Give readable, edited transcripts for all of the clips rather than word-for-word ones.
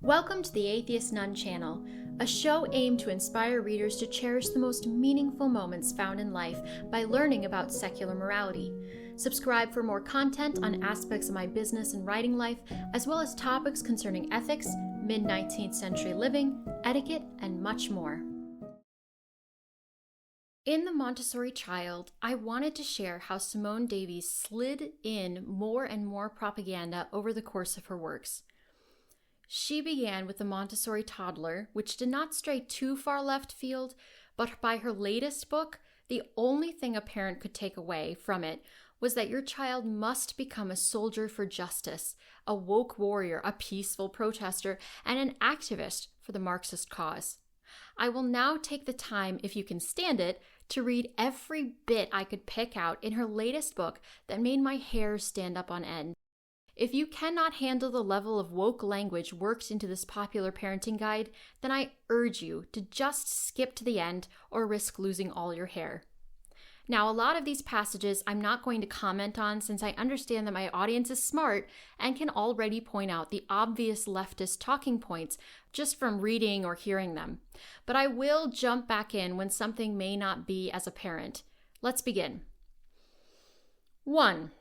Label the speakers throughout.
Speaker 1: Welcome to the Atheist Nun channel, a show aimed to inspire readers to cherish the most meaningful moments found in life by learning about secular morality. Subscribe for more content on aspects of my business and writing life, as well as topics concerning ethics, mid-19th century living, etiquette, and much more. In The Montessori Child, I wanted to share how Simone Davies slid in more and more propaganda over the course of her works. She began with the Montessori Toddler, which did not stray too far left field, but by her latest book, the only thing a parent could take away from it was that your child must become a soldier for justice, a woke warrior, a peaceful protester, and an activist for the Marxist cause. I will now take the time, if you can stand it, to read every bit I could pick out in her latest book that made my hair stand up on end. If you cannot handle the level of woke language worked into this popular parenting guide, then I urge you to just skip to the end or risk losing all your hair. Now, a lot of these passages I'm not going to comment on since I understand that my audience is smart and can already point out the obvious leftist talking points just from reading or hearing them. But I will jump back in when something may not be as apparent. Let's begin. 1.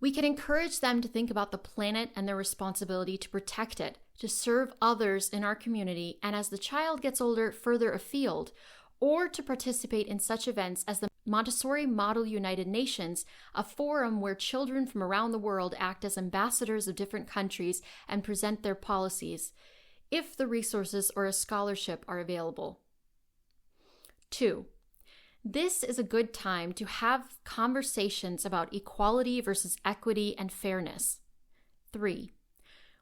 Speaker 1: We can encourage them to think about the planet and their responsibility to protect it, to serve others in our community, and as the child gets older, further afield, or to participate in such events as the Montessori Model United Nations, a forum where children from around the world act as ambassadors of different countries and present their policies, if the resources or a scholarship are available. 2. This is a good time to have conversations about equality versus equity and fairness. 3.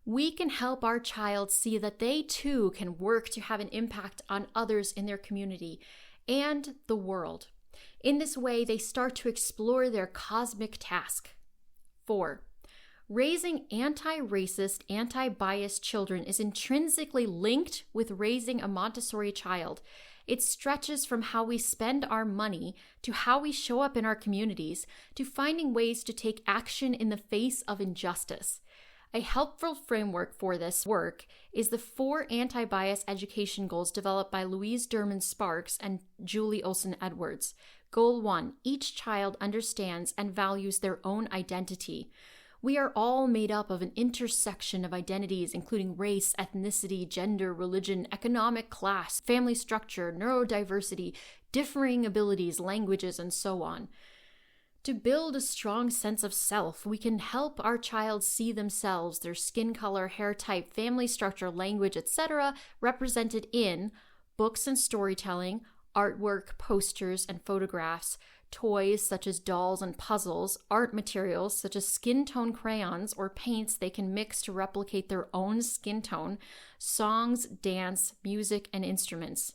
Speaker 1: We can help our child see that they too can work to have an impact on others in their community and the world. In this way, they start to explore their cosmic task. 4. Raising anti-racist, anti-biased children is intrinsically linked with raising a Montessori child. It stretches from how we spend our money to how we show up in our communities to finding ways to take action in the face of injustice. A helpful framework for this work is the 4 anti-bias education goals developed by Louise Derman Sparks and Julie Olson Edwards. Goal 1, each child understands and values their own identity. We are all made up of an intersection of identities, including race, ethnicity, gender, religion, economic class, family structure, neurodiversity, differing abilities, languages, and so on. To build a strong sense of self, we can help our child see themselves, their skin color, hair type, family structure, language, etc., represented in books and storytelling, artwork, posters, and photographs, toys such as dolls and puzzles, art materials such as skin tone crayons or paints they can mix to replicate their own skin tone, songs, dance, music, and instruments.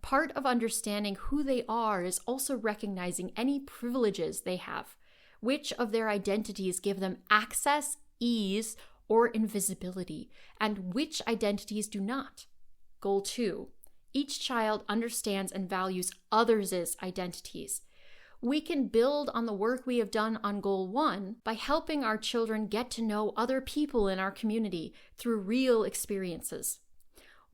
Speaker 1: Part of understanding who they are is also recognizing any privileges they have. Which of their identities give them access, ease, or invisibility, and which identities do not. Goal 2. Each child understands and values others' identities. We can build on the work we have done on Goal 1 by helping our children get to know other people in our community through real experiences.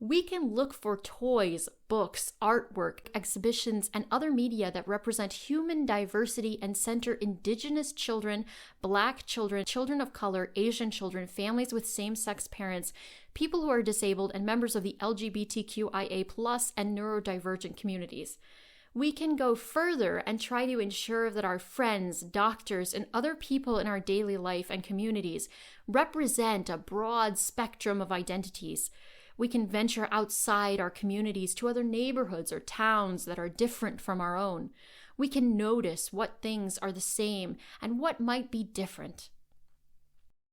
Speaker 1: We can look for toys, books, artwork, exhibitions, and other media that represent human diversity and center Indigenous children, Black children, children of color, Asian children, families with same-sex parents, people who are disabled, and members of the LGBTQIA+ and neurodivergent communities. We can go further and try to ensure that our friends, doctors, and other people in our daily life and communities represent a broad spectrum of identities. We can venture outside our communities to other neighborhoods or towns that are different from our own. We can notice what things are the same and what might be different.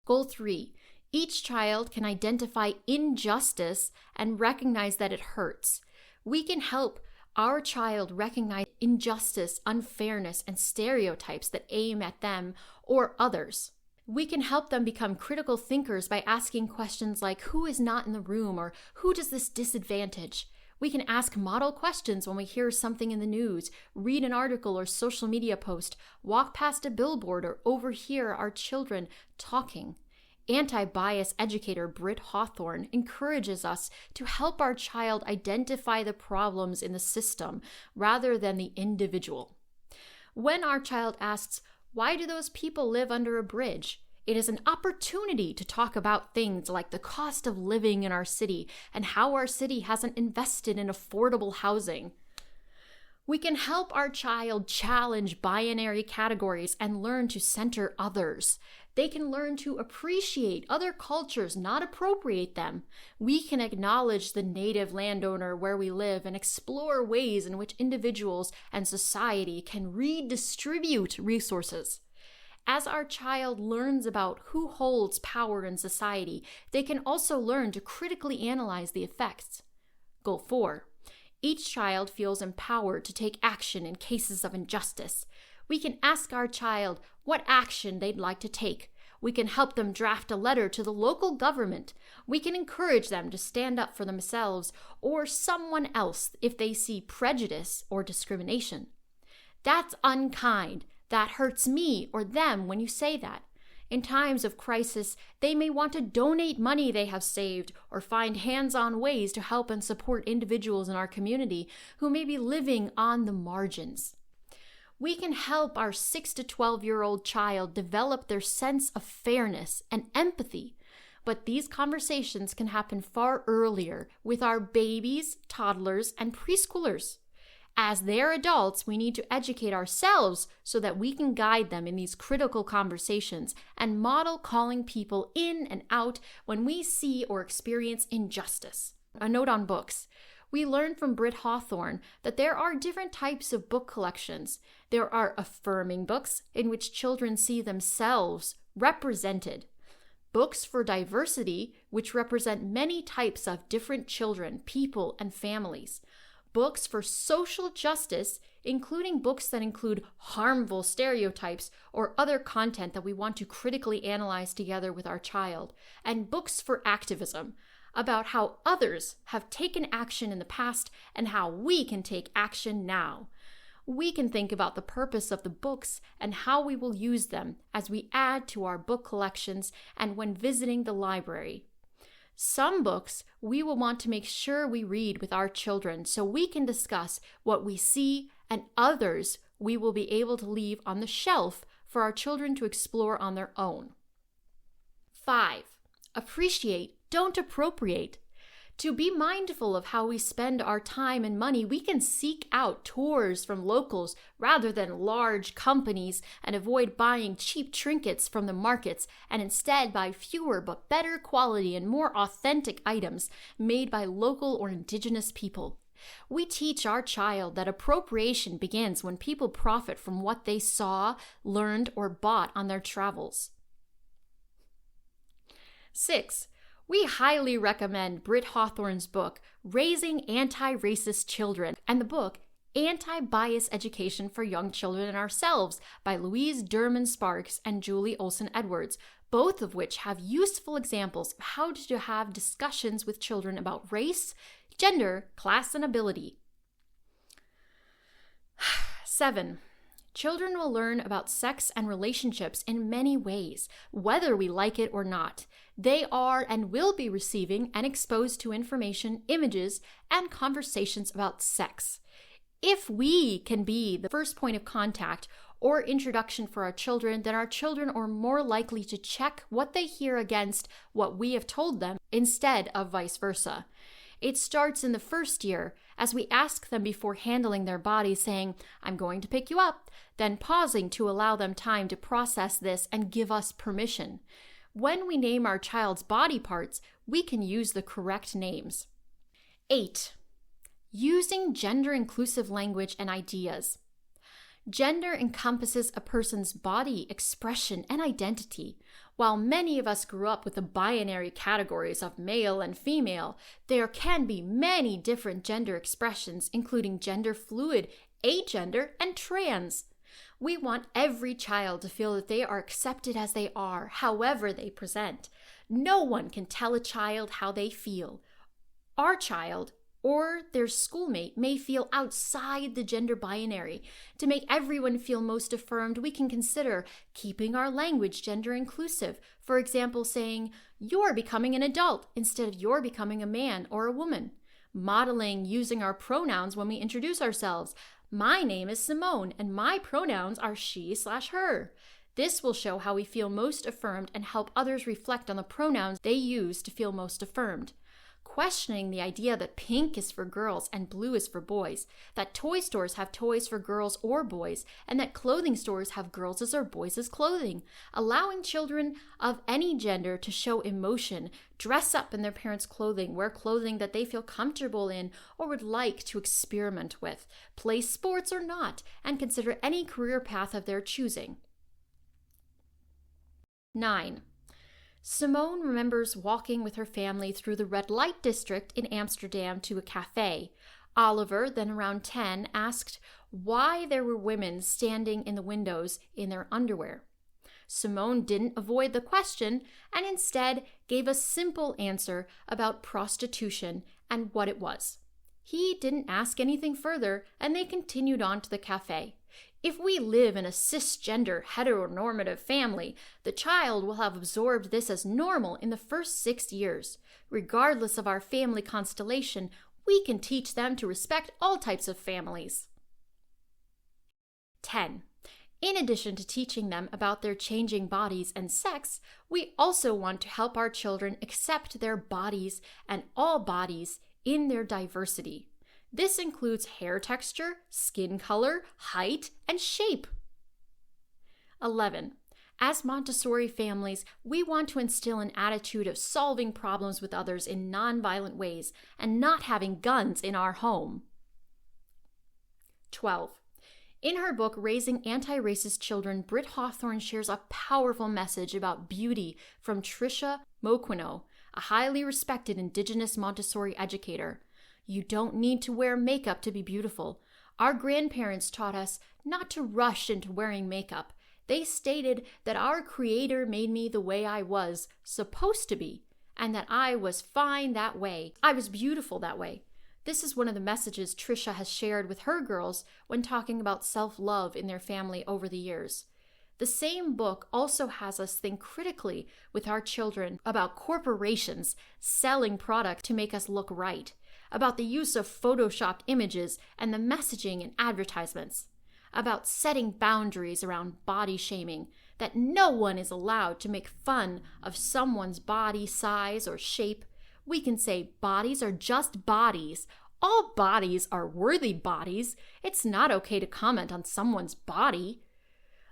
Speaker 1: Goal 3. Each child can identify injustice and recognize that it hurts. We can help our child recognize injustice, unfairness, and stereotypes that aim at them or others. We can help them become critical thinkers by asking questions like, who is not in the room, or who does this disadvantage? We can ask model questions when we hear something in the news, read an article or social media post, walk past a billboard, or overhear our children talking. Anti-bias educator Britt Hawthorne encourages us to help our child identify the problems in the system rather than the individual. When our child asks, "Why do those people live under a bridge?" it is an opportunity to talk about things like the cost of living in our city and how our city hasn't invested in affordable housing. We can help our child challenge binary categories and learn to center others. They can learn to appreciate other cultures, not appropriate them. We can acknowledge the native landowner where we live and explore ways in which individuals and society can redistribute resources. As our child learns about who holds power in society, they can also learn to critically analyze the effects. Goal 4. Each child feels empowered to take action in cases of injustice. We can ask our child what action they'd like to take. We can help them draft a letter to the local government. We can encourage them to stand up for themselves or someone else if they see prejudice or discrimination. That's unkind. That hurts me or them when you say that. In times of crisis, they may want to donate money they have saved or find hands-on ways to help and support individuals in our community who may be living on the margins. We can help our 6 to 12-year-old child develop their sense of fairness and empathy, but these conversations can happen far earlier with our babies, toddlers, and preschoolers. As they're adults, we need to educate ourselves so that we can guide them in these critical conversations and model calling people in and out when we see or experience injustice. A note on books. We learned from Britt Hawthorne that there are different types of book collections. There are affirming books in which children see themselves represented. Books for diversity, which represent many types of different children, people, and families. Books for social justice, including books that include harmful stereotypes or other content that we want to critically analyze together with our child. And books for activism, about how others have taken action in the past and how we can take action now. We can think about the purpose of the books and how we will use them as we add to our book collections and when visiting the library. Some books we will want to make sure we read with our children so we can discuss what we see, and others we will be able to leave on the shelf for our children to explore on their own. 5. Appreciate, don't appropriate. To be mindful of how we spend our time and money, we can seek out tours from locals rather than large companies and avoid buying cheap trinkets from the markets and instead buy fewer but better quality and more authentic items made by local or indigenous people. We teach our child that appropriation begins when people profit from what they saw, learned, or bought on their travels. 6. We highly recommend Britt Hawthorne's book, Raising Anti-Racist Children, and the book, Anti-Bias Education for Young Children and Ourselves by Louise Derman Sparks and Julie Olson Edwards, both of which have useful examples of how to have discussions with children about race, gender, class, and ability. 7. Children will learn about sex and relationships in many ways, whether we like it or not. They are and will be receiving and exposed to information, images, and conversations about sex. If we can be the first point of contact or introduction for our children, then our children are more likely to check what they hear against what we have told them instead of vice versa. It starts in the first year as we ask them before handling their bodies, saying, "I'm going to pick you up," then pausing to allow them time to process this and give us permission. When we name our child's body parts, we can use the correct names. 8. Using gender-inclusive language and ideas. Gender encompasses a person's body, expression, and identity. While many of us grew up with the binary categories of male and female, there can be many different gender expressions, including gender fluid, agender, and trans. We want every child to feel that they are accepted as they are, however they present. No one can tell a child how they feel. Our child, or their schoolmate may feel outside the gender binary. To make everyone feel most affirmed, we can consider keeping our language gender inclusive. For example, saying, "You're becoming an adult," instead of "you're becoming a man or a woman." Modeling using our pronouns when we introduce ourselves. "My name is Simone, and my pronouns are she/her." This will show how we feel most affirmed and help others reflect on the pronouns they use to feel most affirmed. Questioning the idea that pink is for girls and blue is for boys, that toy stores have toys for girls or boys, and that clothing stores have girls' or boys' clothing. Allowing children of any gender to show emotion, dress up in their parents' clothing, wear clothing that they feel comfortable in or would like to experiment with, play sports or not, and consider any career path of their choosing. 9. Simone remembers walking with her family through the red light district in Amsterdam to a cafe. Oliver, then around 10, asked why there were women standing in the windows in their underwear. Simone didn't avoid the question and instead gave a simple answer about prostitution and what it was. He didn't ask anything further, and they continued on to the cafe. If we live in a cisgender, heteronormative family, the child will have absorbed this as normal in the first 6 years. Regardless of our family constellation, we can teach them to respect all types of families. 10. In addition to teaching them about their changing bodies and sex, we also want to help our children accept their bodies and all bodies in their diversity. This includes hair texture, skin color, height, and shape. 11. As Montessori families, we want to instill an attitude of solving problems with others in nonviolent ways and not having guns in our home. 12. In her book, Raising Anti-Racist Children, Britt Hawthorne shares a powerful message about beauty from Tricia Moquino, a highly respected Indigenous Montessori educator. You don't need to wear makeup to be beautiful. Our grandparents taught us not to rush into wearing makeup. They stated that our Creator made me the way I was supposed to be, and that I was fine that way. I was beautiful that way. This is one of the messages Tricia has shared with her girls when talking about self-love in their family over the years. The same book also has us think critically with our children about corporations selling product to make us look right, about the use of photoshopped images and the messaging in advertisements, about setting boundaries around body shaming, that no one is allowed to make fun of someone's body size or shape. We can say bodies are just bodies. All bodies are worthy bodies. It's not okay to comment on someone's body.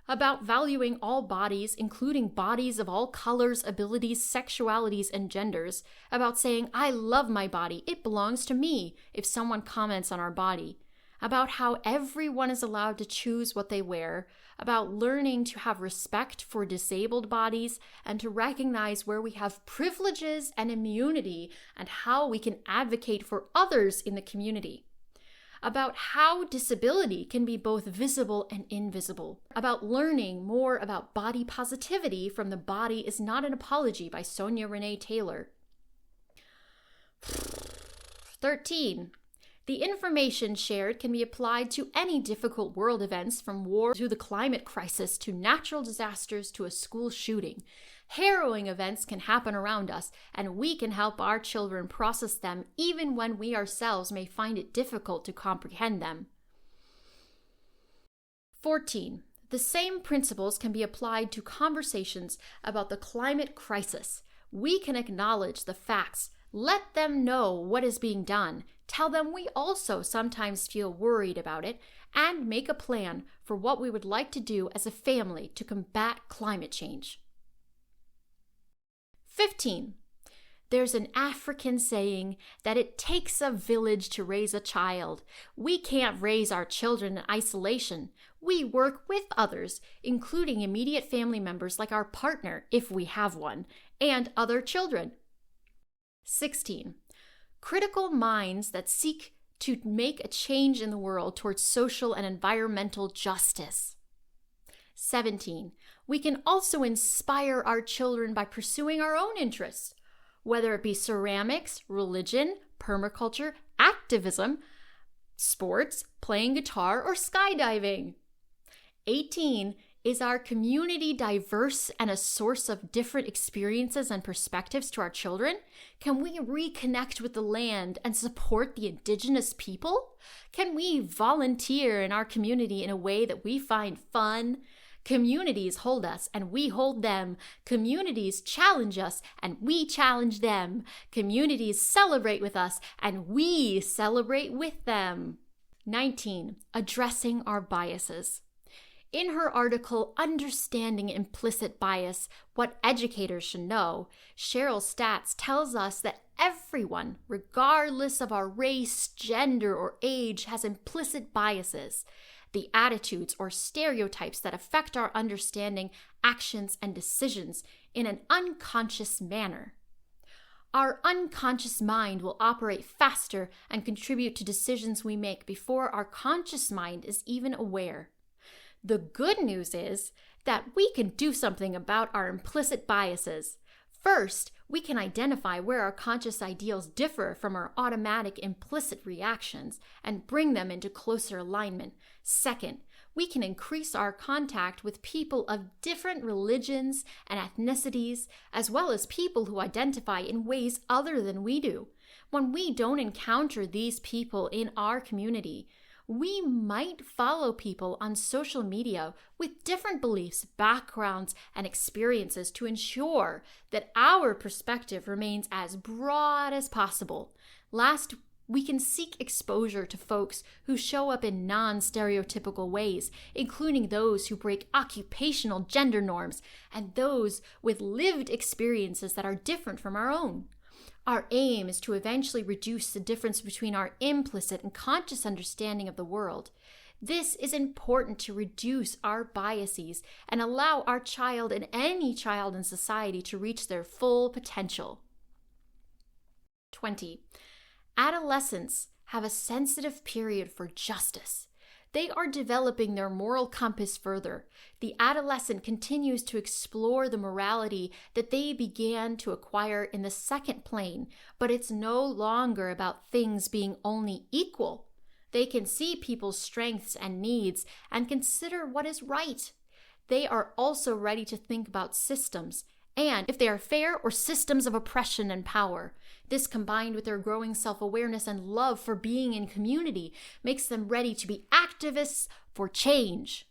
Speaker 1: About valuing all bodies, including bodies of all colors, abilities, sexualities, and genders. About saying, I love my body, it belongs to me, if someone comments on our body. About how everyone is allowed to choose what they wear. About learning to have respect for disabled bodies and to recognize where we have privileges and immunity and how we can advocate for others in the community. About how disability can be both visible and invisible. About learning more about body positivity from The Body Is Not an Apology by Sonia Renee Taylor. 13. The information shared can be applied to any difficult world events, from war to the climate crisis to natural disasters to a school shooting. Harrowing events can happen around us, and we can help our children process them even when we ourselves may find it difficult to comprehend them. 14. The same principles can be applied to conversations about the climate crisis. We can acknowledge the facts, let them know what is being done, tell them we also sometimes feel worried about it, and make a plan for what we would like to do as a family to combat climate change. 15. There's an African saying that it takes a village to raise a child. We can't raise our children in isolation. We work with others, including immediate family members like our partner, if we have one, and other children. 16. Critical minds that seek to make a change in the world towards social and environmental justice. 17. We can also inspire our children by pursuing our own interests, whether it be ceramics, religion, permaculture, activism, sports, playing guitar, or skydiving. 18 is our community diverse and a source of different experiences and perspectives to our children? Can we reconnect with the land and support the indigenous people? Can we volunteer in our community in a way that we find fun? Communities hold us and we hold them. Communities challenge us and we challenge them. Communities celebrate with us and we celebrate with them. 19, addressing our biases. In her article, Understanding Implicit Bias, What Educators Should Know, Cheryl Statz tells us that everyone, regardless of our race, gender, or age, has implicit biases, the attitudes or stereotypes that affect our understanding, actions, and decisions in an unconscious manner. Our unconscious mind will operate faster and contribute to decisions we make before our conscious mind is even aware. The good news is that we can do something about our implicit biases. First, we can identify where our conscious ideals differ from our automatic implicit reactions and bring them into closer alignment. Second, we can increase our contact with people of different religions and ethnicities, as well as people who identify in ways other than we do. When we don't encounter these people in our community, we might follow people on social media with different beliefs, backgrounds, and experiences to ensure that our perspective remains as broad as possible. Last, we can seek exposure to folks who show up in non-stereotypical ways, including those who break occupational gender norms and those with lived experiences that are different from our own. Our aim is to eventually reduce the difference between our implicit and conscious understanding of the world. This is important to reduce our biases and allow our child and any child in society to reach their full potential. 20. Adolescents have a sensitive period for justice. They are developing their moral compass further. The adolescent continues to explore the morality that they began to acquire in the second plane, but it's no longer about things being only equal. They can see people's strengths and needs and consider what is right. They are also ready to think about systems, and if they are fair or systems of oppression and power. This, combined with their growing self-awareness and love for being in community, makes them ready to be activists for change.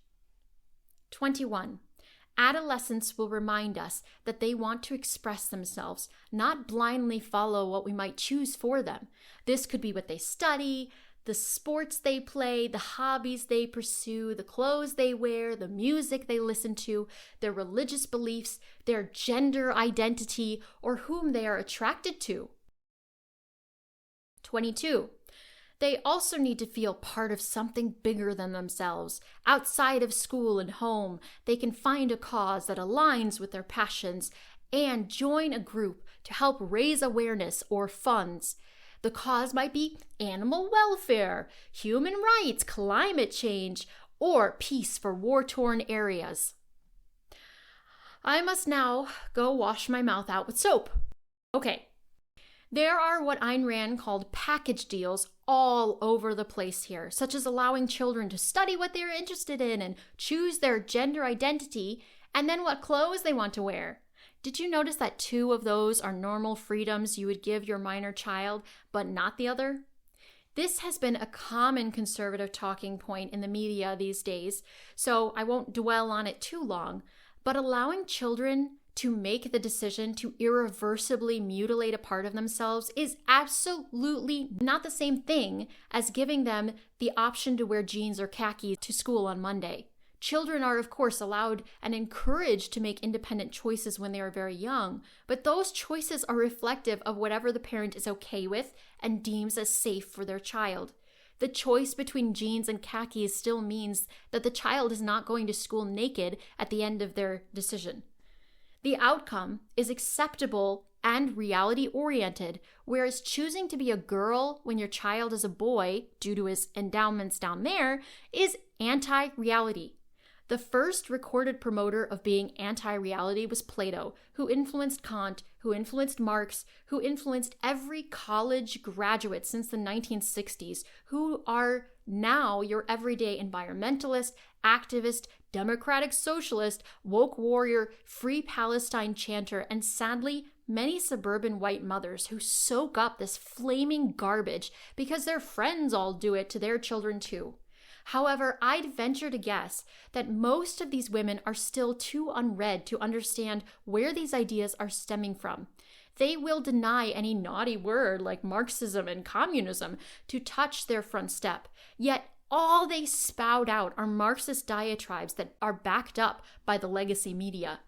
Speaker 1: 21. Adolescents will remind us that they want to express themselves, not blindly follow what we might choose for them. This could be what they study, the sports they play, the hobbies they pursue, the clothes they wear, the music they listen to, their religious beliefs, their gender identity, or whom they are attracted to. 22. They also need to feel part of something bigger than themselves. Outside of school and home, they can find a cause that aligns with their passions and join a group to help raise awareness or funds. The cause might be animal welfare, human rights, climate change, or peace for war-torn areas. I must now go wash my mouth out with soap. Okay. There are what Ayn Rand called package deals all over the place here, such as allowing children to study what they're interested in and choose their gender identity, and then what clothes they want to wear. Did you notice that 2 of those are normal freedoms you would give your minor child, but not the other? This has been a common conservative talking point in the media these days, so I won't dwell on it too long, but allowing children to make the decision to irreversibly mutilate a part of themselves is absolutely not the same thing as giving them the option to wear jeans or khakis to school on Monday. Children are, of course, allowed and encouraged to make independent choices when they are very young, but those choices are reflective of whatever the parent is okay with and deems as safe for their child. The choice between jeans and khakis still means that the child is not going to school naked at the end of their decision. The outcome is acceptable and reality-oriented, whereas choosing to be a girl when your child is a boy, due to his endowments down there, is anti-reality. The first recorded promoter of being anti-reality was Plato, who influenced Kant, who influenced Marx, who influenced every college graduate since the 1960s, who are now your everyday environmentalist, activist, democratic socialist, woke warrior, free Palestine chanter, and sadly, many suburban white mothers who soak up this flaming garbage because their friends all do it to their children too. However, I'd venture to guess that most of these women are still too unread to understand where these ideas are stemming from. They will deny any naughty word like Marxism and communism to touch their front step, yet all they spout out are Marxist diatribes that are backed up by the legacy media.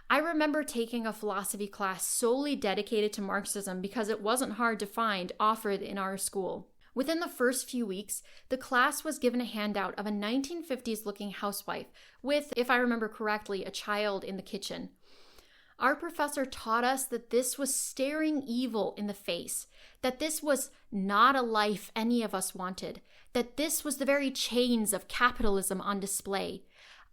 Speaker 1: I remember taking a philosophy class solely dedicated to Marxism because it wasn't hard to find offered in our school. Within the first few weeks, the class was given a handout of a 1950s-looking housewife with, if I remember correctly, a child in the kitchen. Our professor taught us that this was staring evil in the face, that this was not a life any of us wanted, that this was the very chains of capitalism on display.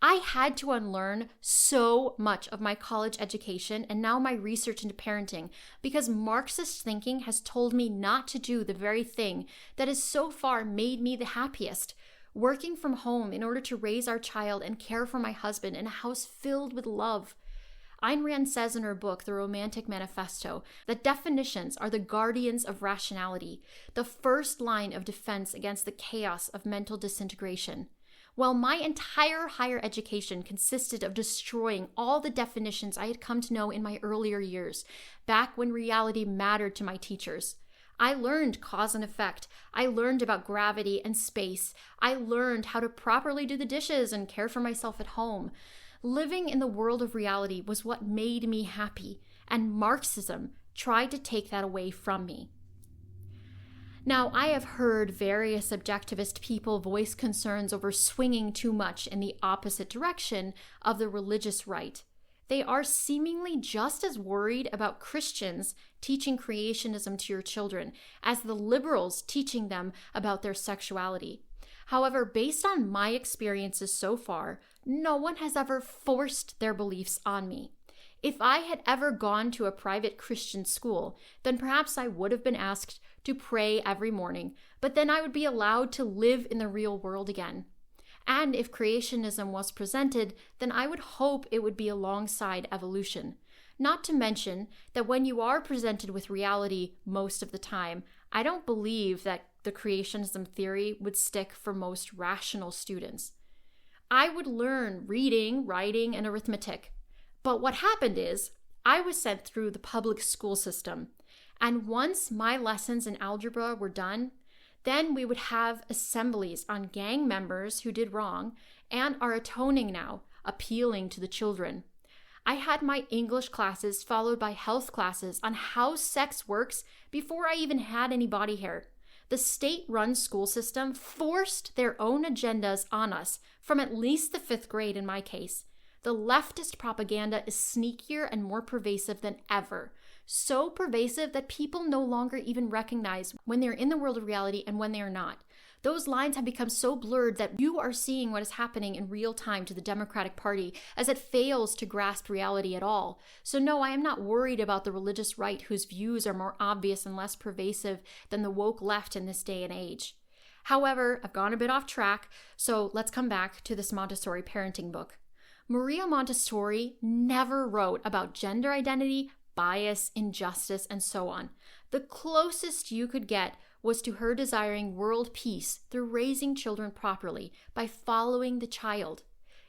Speaker 1: I had to unlearn so much of my college education and now my research into parenting because Marxist thinking has told me not to do the very thing that has so far made me the happiest, working from home in order to raise our child and care for my husband in a house filled with love. Ayn Rand says in her book, The Romantic Manifesto, that definitions are the guardians of rationality, the first line of defense against the chaos of mental disintegration. Well, my entire higher education consisted of destroying all the definitions I had come to know in my earlier years, back when reality mattered to my teachers. I learned cause and effect. I learned about gravity and space. I learned how to properly do the dishes and care for myself at home. Living in the world of reality was what made me happy, and Marxism tried to take that away from me. Now, I have heard various objectivist people voice concerns over swinging too much in the opposite direction of the religious right. They are seemingly just as worried about Christians teaching creationism to your children as the liberals teaching them about their sexuality. However, based on my experiences so far, no one has ever forced their beliefs on me. If I had ever gone to a private Christian school, then perhaps I would have been asked to pray every morning, but then I would be allowed to live in the real world again. And if creationism was presented, then I would hope it would be alongside evolution. Not to mention that when you are presented with reality most of the time, I don't believe that the creationism theory would stick for most rational students. I would learn reading, writing, and arithmetic. But what happened is, I was sent through the public school system, and once my lessons in algebra were done, then we would have assemblies on gang members who did wrong and are atoning now, appealing to the children. I had my English classes followed by health classes on how sex works before I even had any body hair. The state-run school system forced their own agendas on us from at least the 5th grade in my case. The leftist propaganda is sneakier and more pervasive than ever. So pervasive that people no longer even recognize when they're in the world of reality and when they are not. Those lines have become so blurred that you are seeing what is happening in real time to the Democratic Party as it fails to grasp reality at all. So no, I am not worried about the religious right whose views are more obvious and less pervasive than the woke left in this day and age. However, I've gone a bit off track, so let's come back to this Montessori parenting book. Maria Montessori never wrote about gender identity, bias, injustice, and so on. The closest you could get was to her desiring world peace through raising children properly by following the child.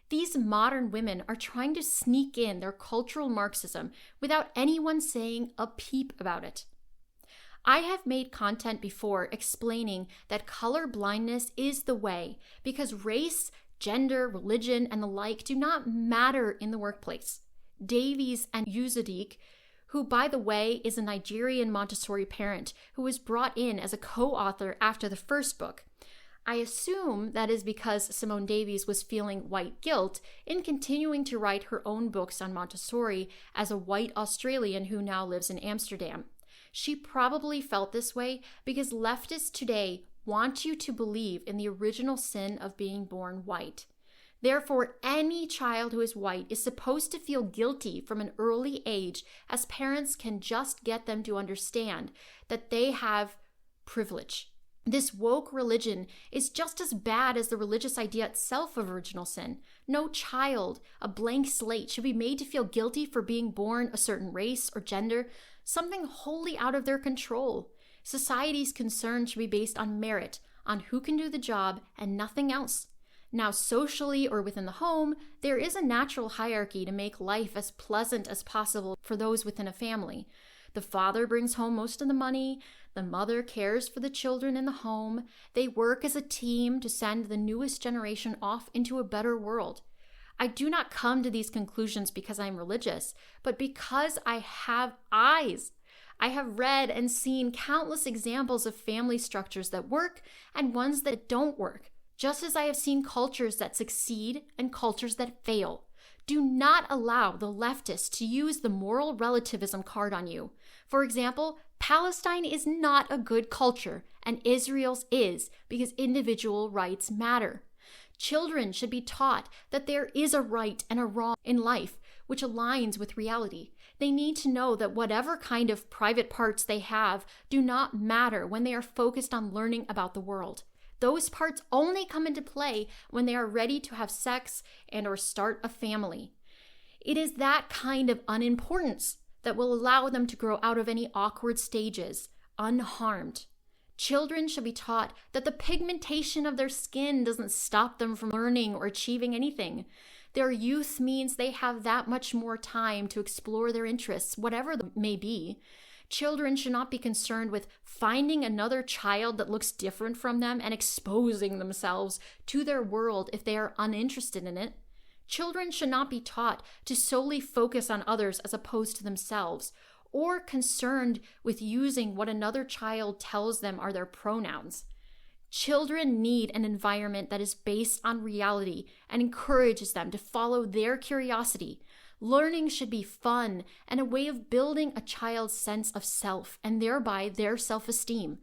Speaker 1: These modern women are trying to sneak in their cultural Marxism without anyone saying a peep about it. I have made content before explaining that color blindness is the way because race, gender, religion, and the like do not matter in the workplace. Davies and Uzodic, who, by the way, is a Nigerian Montessori parent who was brought in as a co-author after the first book. I assume that is because Simone Davies was feeling white guilt in continuing to write her own books on Montessori as a white Australian who now lives in Amsterdam. She probably felt this way because leftists today want you to believe in the original sin of being born white. Therefore, any child who is white is supposed to feel guilty from an early age, as parents can just get them to understand that they have privilege. This woke religion is just as bad as the religious idea itself of original sin. No child, a blank slate, should be made to feel guilty for being born a certain race or gender, something wholly out of their control. Society's concern should be based on merit, on who can do the job, and nothing else. Now, socially or within the home, there is a natural hierarchy to make life as pleasant as possible for those within a family. The father brings home most of the money. The mother cares for the children in the home. They work as a team to send the newest generation off into a better world. I do not come to these conclusions because I'm religious, but because I have eyes. I have read and seen countless examples of family structures that work and ones that don't work, just as I have seen cultures that succeed and cultures that fail. Do not allow the leftists to use the moral relativism card on you. For example, Palestine is not a good culture, and Israel's is, because individual rights matter. Children should be taught that there is a right and a wrong in life, which aligns with reality. They need to know that whatever kind of private parts they have do not matter when they are focused on learning about the world. Those parts only come into play when they are ready to have sex and or start a family. It is that kind of unimportance that will allow them to grow out of any awkward stages, unharmed. Children should be taught that the pigmentation of their skin doesn't stop them from learning or achieving anything. Their youth means they have that much more time to explore their interests, whatever they may be. Children should not be concerned with finding another child that looks different from them and exposing themselves to their world if they are uninterested in it. Children should not be taught to solely focus on others as opposed to themselves, or concerned with using what another child tells them are their pronouns. Children need an environment that is based on reality and encourages them to follow their curiosity. Learning should be fun and a way of building a child's sense of self and thereby their self-esteem.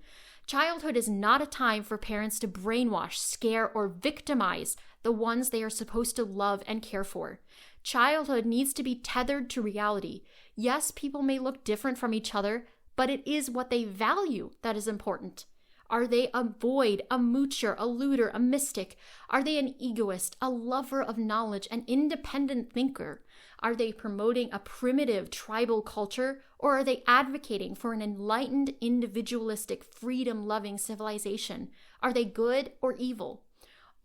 Speaker 1: Childhood is not a time for parents to brainwash, scare, or victimize the ones they are supposed to love and care for. Childhood needs to be tethered to reality. Yes, people may look different from each other, but it is what they value that is important. Are they a void, a moocher, a looter, a mystic? Are they an egoist, a lover of knowledge, an independent thinker? Are they promoting a primitive tribal culture, or are they advocating for an enlightened, individualistic, freedom-loving civilization? Are they good or evil?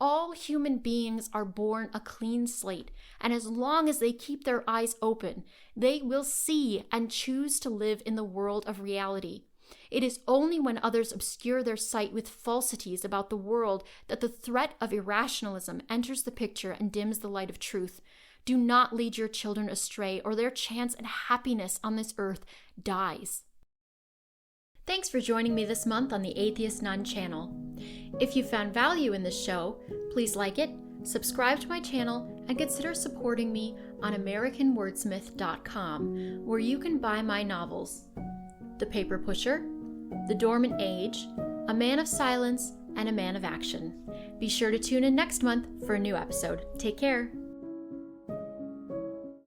Speaker 1: All human beings are born a clean slate, and as long as they keep their eyes open, they will see and choose to live in the world of reality. It is only when others obscure their sight with falsities about the world that the threat of irrationalism enters the picture and dims the light of truth. Do not lead your children astray, or their chance at happiness on this earth dies. Thanks for joining me this month on the Atheist Nun channel. If you found value in this show, please like it, subscribe to my channel, and consider supporting me on AmericanWordsmith.com, where you can buy my novels, The Paper Pusher, The Dormant Age, A Man of Silence, and A Man of Action. Be sure to tune in next month for a new episode. Take care.